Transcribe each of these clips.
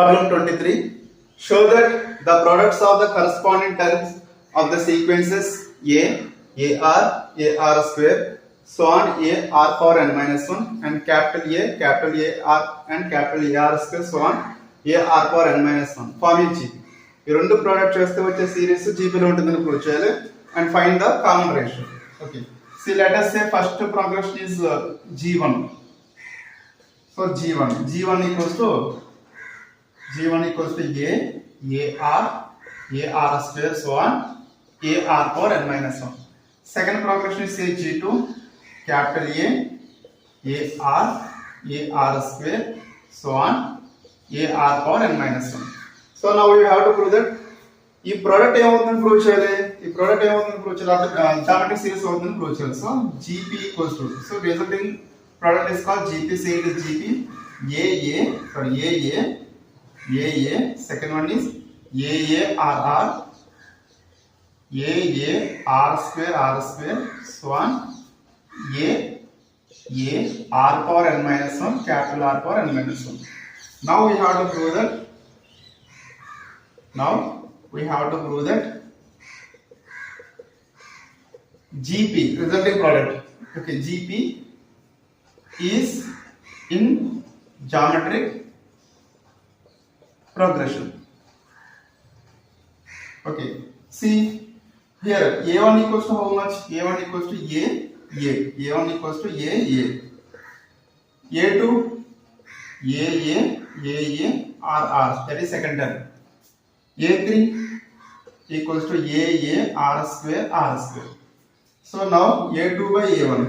Problem 23. Show that the products of the corresponding terms of the sequences A, AR square, so on A R power n minus 1 and capital A R and capital AR square, so on A R power n minus 1 form in GP. ఈ రెండు product చేస్తే వచ్చే series జీపీలో ఉంటుందని prove చేయాలి and find the common ratio. Okay, see let us say first progression is G1. So G1 equals to AR square, so on AR power n minus 1. Second progression is say G2, capital AR square, so on AR power n minus 1. So now we have to prove that ఈ product ఏమవుతుందని prove చేయాలి. Geometric series అవుతుందని prove చేయాలి. So GP equals to, so resulting product is called GP. Say it is GP AA, second one is AARR square, so on AR power n minus 1, capital R power n minus 1. Now we have to prove that GP, resulting product, okay, GP is in geometric progression. Okay, see here A1 equals to how much? A1 equals to A1 equals to A2 RR, that is second term. A3 equals to AR square R square. So now A2 by A1,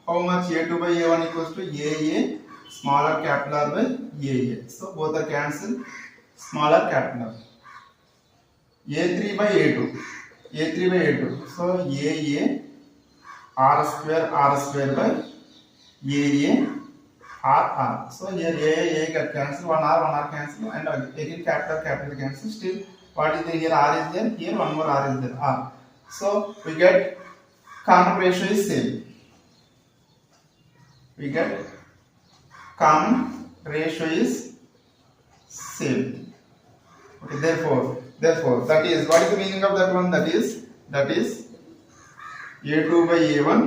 how much? A2 by A1 equals to AA smaller capital R by AA. So both are cancelled, smaller capital R. A3 by A2, so AA R square by AA R. So here AA get cancelled, one R cancel, and again capital cancel. Still what is there? Here R is there, here one more R is there, R. So we get common ratio is same. Okay, therefore that is, what is the meaning of that one? That is A2 by A1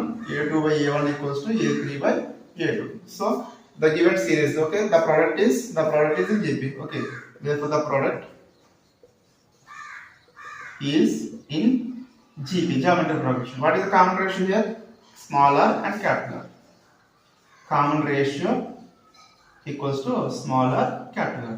equals to A3 by A2. So the given series, okay, the product is in GP. Okay, therefore the product is in GP, geometric progression. What is the common ratio here? Smaller and capital. Common ratio equals to smaller capital.